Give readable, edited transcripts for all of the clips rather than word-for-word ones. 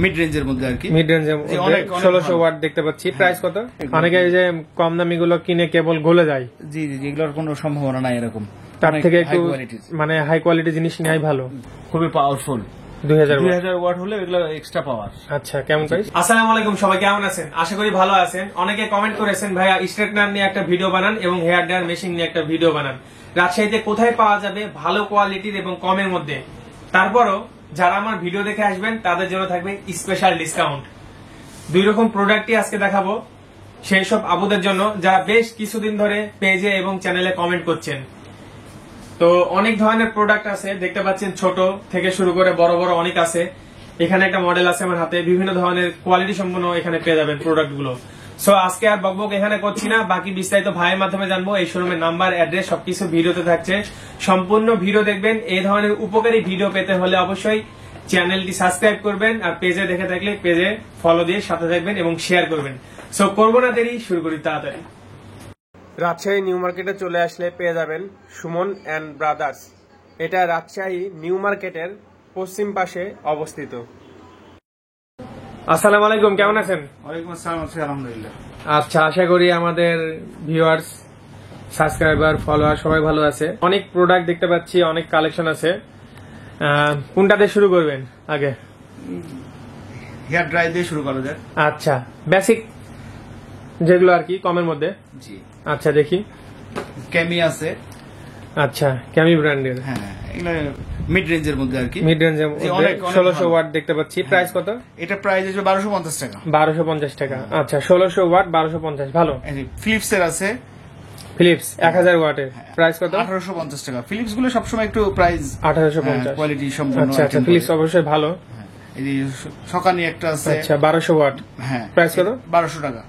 Mid রেঞ্জের মধ্যে আর কি, মিড রেঞ্জের মধ্যে 1600 ওয়াট দেখতে পাচ্ছি। প্রাইস কত? অনেকে এই যে কম দামি গুলো কিনে কেবল গলে যায়। জি জি, এগুলোর কোনো সম্ভাবনা নাই এরকম। তার থেকে একটু মানে হাই কোয়ালিটি জিনিস নেওয়াই ভালো, খুবই পাওয়ারফুল। 2000 ওয়াট হলে এগুলো এক্সট্রা পাওয়ার। আচ্ছা, কেমন প্রাইস? আসসালামু আলাইকুম, সবাই কেমন আছেন? আশা করি ভালো আছেন। অনেকে কমেন্ট করেছেন ভাইয়া স্ট্রেটনার নিয়ে একটা ভিডিও বানান এবং হেয়ার ড্রায়ার মেশিন নিয়ে একটা ভিডিও বানান। রাজশাহীতে কোথায় পাওয়া যাবে ভালো কোয়ালিটির এবং কমের মধ্যে? তারপরও যারা আমার ভিডিও দেখে আসবেন তাদের জন্য থাকবে স্পেশাল ডিসকাউন্ট। দুই রকম প্রোডাক্টই আজকে দেখাবো, সেই সব আপুদের জন্য যারা বেশ কিছুদিন ধরে পেজে এবং চ্যানেলে কমেন্ট করছেন। তো অনেক ধরনের প্রোডাক্ট আছে, দেখতে পাচ্ছেন ছোট থেকে শুরু করে বড় বড় অনেক আছে। এখানে একটা মডেল আছে আমার হাতে, বিভিন্ন ধরনের কোয়ালিটি সম্পন্ন এখানে পেয়ে যাবেন প্রোডাক্ট গুলো। সো আজকে আর বকবক এখানে করছি না, বাকি বিস্তারিত ভাইয়ের মাধ্যমে জানবো। এই শোরুমের নাম্বার, অ্যাড্রেস সবকিছু ভিডিওতে থাকছে, সম্পূর্ণ ভিডিও দেখবেন। এই ধরনের উপকারী ভিডিও পেতে হলে অবশ্যই চ্যানেলটি সাবস্ক্রাইব করবেন, আর পেজে দেখে থাকলে পেজে ফলো দিয়ে সাথে থাকবেন এবং শেয়ার করবেন। সো করবো না দেরি, শুরু করি তাড়াতাড়ি। রাজশাহী নিউ মার্কেটে চলে আসলে পেয়ে যাবেন সুমন অ্যান্ড ব্রাদার্স। এটা রাজশাহী নিউ মার্কেটের পশ্চিম পাশে অবস্থিত। আসসালামু আলাইকুম, কেমন আছেন? ওয়ালাইকুম আসসালাম, আলহামদুলিল্লাহ। আচ্ছা, আশা করি আমাদের ভিউয়ার্স, সাবস্ক্রাইবার, ফলোয়ার সবাই ভালো আছে। অনেক প্রোডাক্ট দেখতে পাচ্ছি, অনেক কালেকশন আছে। কোনটাতে শুরু করবেন আগে? হেয়ার ড্রাই দিয়ে শুরু করা যায়। আচ্ছা, বেসিক যেগুলো আর কি কমের মধ্যে। জি, আচ্ছা দেখি। ক্যামি আছে। আচ্ছা, ক্যামি ব্র্যান্ডের। হ্যাঁ, এগুলো মিড রেঞ্জের মধ্যে আর কি। মিড রেঞ্জের মধ্যে 1600 ওয়াট দেখতে পাচ্ছি। প্রাইস কত? এটা প্রাইস হচ্ছে 1250 টাকা। 1250 টাকা। আচ্ছা, 1600 ওয়াট 1250, ভালো। ফিলিপস এর আছে, ফিলিপস 1000 ওয়াটের। প্রাইস কত? 1850 টাকা। ফিলিপস গুলো সবসময় একটু প্রাইস 1850 কোয়ালিটি সম্পূর্ণ। আচ্ছা আচ্ছা, ফিলিপস অবশ্যই ভালো। এই যে সকানি একটা আছে। আচ্ছা, 1200 ওয়াট। হ্যাঁ, প্রাইস কত? 1200 টাকা।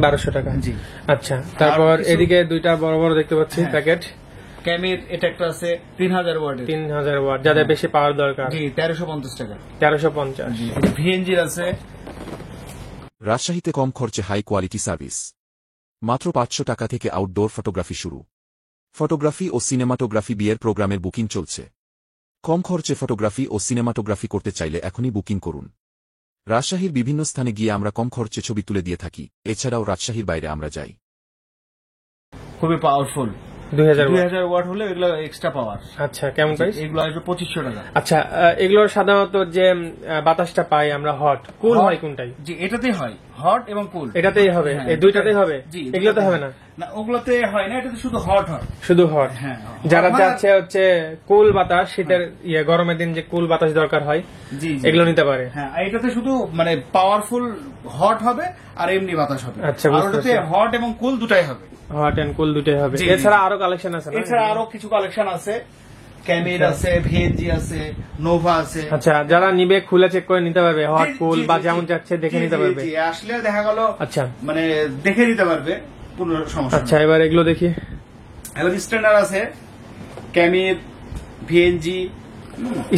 1200 টাকা, জি। আচ্ছা, তারপর এদিকে দুইটা বড় বড় দেখতে পাচ্ছি প্যাকেট। ক্যামির এটা একটা আছে 3000 ওয়াটের। 3000 ওয়াট, যাদের বেশি পাওয়ার দরকার। জি, 1350 টাকা। 1350। জি, ভিএনজির আছে। রাজশাহীতে কম খরচে হাই কোয়ালিটি সার্ভিস, মাত্র 500 টাকা থেকে আউটডোর ফটোগ্রাফি শুরু। ফটোগ্রাফি ও সিনেমাটোগ্রাফি বিয়ের প্রোগ্রামের বুকিং চলছে। কম খরচে ফটোগ্রাফি ও সিনেমাটোগ্রাফি করতে চাইলে এখনই বুকিং করুন। রাজশাহীর বিভিন্ন স্থানে গিয়ে আমরা কম খরচে ছবি তুলে দিয়ে থাকি, এছাড়াও রাজশাহীর বাইরে আমরা যাই। খুবই পাওয়ারফুল। 2000 ওয়াট হলে এগুলো এক্সট্রা পাওয়ার। আচ্ছা, কেমন প্রাইস? এগুলো আসবে 2500 টাকা। আচ্ছা, এগুলোর সাধারণত যে বাতাসটা পাই আমরা, হট কুল হয় কোনটাই? জি, এটাতেই হয়, হট এবং কুল। এটাতেই হবে? এই দুইটাতেই হবে? এগুলোতে হবে না? না, ওগুলোতে হয় না, এটাতে শুধু হট হয়। শুধু হট। হ্যাঁ, যারা চাচ্ছে হচ্ছে কুল বাতাস, শীতের গরমের দিন যে কুল বাতাস দরকার হয়, জি, এগুলো নিতে পারে। হ্যাঁ, এটাতে শুধু মানে পাওয়ারফুল হট হবে আর এমনি বাতাস হবে। আচ্ছা, আর ওটাতে হট এবং কুল দুটাই হবে। হট এন্ড কুল দুটাই হবে। এছাড়া আরো কালেকশন আছে? এছাড়া আরো কিছু কালেকশন আছে, ক্যামির আছে, ভিএনজি আছে, নোভা আছে। আচ্ছা, যারা নিবে খুলে চেক করে নিতে পারবে, হট কুল বা যেমন চাচ্ছে দেখে নিতে পারবে। আসলে দেখা গেল, আচ্ছা, মানে দেখে নিতে পারবে, কোনো সমস্যা। আচ্ছা, এবার এগুলো দেখি। এবার স্ট্যান্ডার্ড আছে, ক্যামির, ভিএনজি।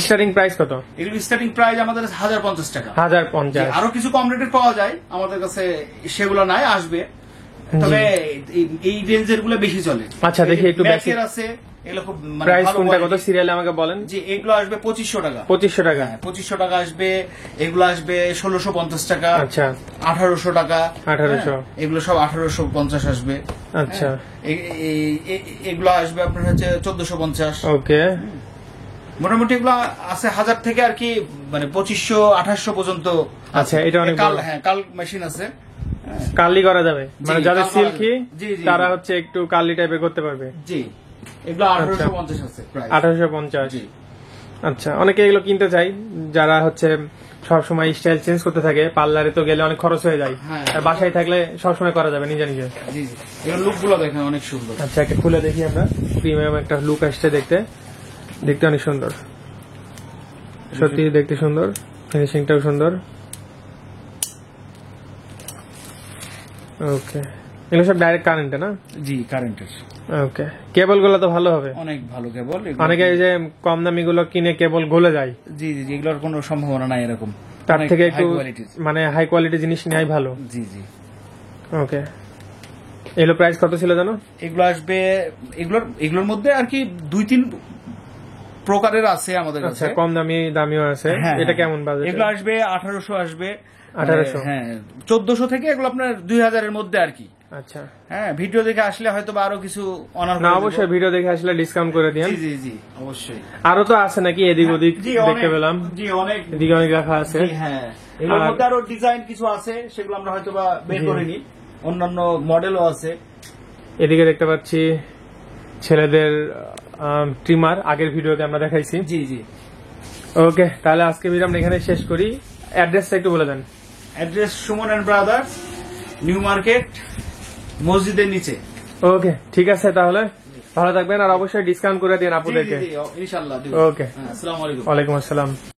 স্টার্টিং প্রাইস কত? এগুলো স্টার্টিং প্রাইস আমাদের 1050 টাকা। 1050। আরো কিছু কম রেটের পাওয়া যায় আমাদের কাছে, সেগুলো নাই, আসবে। তবে এই রেঞ্জের গুলো বেশি চলে। আচ্ছা, দেখি একটু বেসিক আছে। এগুলো খুব প্রাইস কোনটা কত সিরিয়ালে আমাকে বলেন। জি, এগুলো আসবে 2500 টাকা। 2500 টাকা। 2500 টাকা আসবে। এগুলো আসবে 1650 টাকা। আচ্ছা, 1800 টাকা। 1800। এগুলো সব 1850 আসবে। আচ্ছা, এগুলো আসবে আপনার হচ্ছে 1450। ওকে, মোটামুটি এগুলো আছে 1000 থেকে আর কি, মানে 2500-2800 পর্যন্ত। আচ্ছা, এটা অনেক ভালো। হ্যাঁ, কাল মেশিন আছে, কার্লি করা যাবে, মানে যাদের সিল্কি জি, তারা হচ্ছে একটু কার্লি টাইপের করতে পারবে। জি, এগুলো 1850 আছে প্রাইস। 1850। জি। আচ্ছা, অনেকে এগুলো কিনতে চাই যারা হচ্ছে সবসময় স্টাইল চেঞ্জ করতে থাকে। পার্লারে তো গেলে অনেক খরচ হয়ে যায়, আর বাসায় থাকলে সবসময় করা যাবে নিজে নিজে। জি জি, এর লুক গুলো দেখেন অনেক সুন্দর। আচ্ছা, একটা খুলে দেখি আমরা। প্রিমিয়াম একটা লুক আসছে, দেখতে দেখতে অনেক সুন্দর, সত্যি দেখতে সুন্দর, ফিনিশিংটাও সুন্দর। ওকে, এগুলো সব ডাইরেক্ট কারেন্টে না? জি, কারেন্টের। ওকে, কেবল গুলো তো ভালো হবে, অনেক ভালো কেবল। অনেকে এই যে কম দামি গুলো কিনে কেবল গলে যায়। জি জি, এগুলোর কোনো সম্ভাবনা নাই এরকম। তার থেকে একটু মানে হাই কোয়ালিটি জিনিস নেওয়াই ভালো। জি জি, ওকে। এগুলো প্রাইস কত ছিল জানো? এগুলো আসবে, এগুলোর মধ্যে আর কি 2-3 প্রকারের আছে আমাদের আচ্ছা, কাছে। কম দামিও আছে। হ্যাঁ, এটা হ্যাঁ। কেমন বাজেট? এগুলো আসবে 1800 আসবে, 1800? হ্যাঁ 1400 থেকে এগুলো আপনার 2000 এর মধ্যে আর কি। আচ্ছা, হ্যাঁ, ভিডিও দেখে আসলে হয়তো বা আরো কিছু অনার না অবশ্যই ভিডিও দেখে আসলে ডিসকাউন্ট করে দিন। জি জি জি অবশ্যই। আরো তো আছে নাকি এদিক ওদিক জি, দেখতে পেলাম? জি অনেক, এদিকে অনেক রাখা আছে। জি, হ্যাঁ এগুলোর আর- মধ্যে আরো ডিজাইন কিছু আছে, সেগুলো আমরা হয়তো বা বের জি। করিনি, অন্যান্য মডেলও আছে। এদিকে দেখতে পাচ্ছি ছেলেদের ট্রিমার, আগের ভিডিওতে আমরা দেখাইছি। জি জি। ওকে, তাহলে আজকে ভিডিও আমরা এখানে শেষ করি। অ্যাড্রেসটা একটু বলে দেন। Address Suman and brothers, new market, মসজিদের নিচে। ওকে, ঠিক আছে, তাহলে ভালো থাকবেন আর অবশ্যই ডিসকাউন্ট করে দিন জি, আপুদেরকে। জি, জি, ইনশাআল্লাহ দিব। ওকে, হ্যাঁ, আসসালামু আলাইকুম। ওয়ালাইকুম আসসালাম।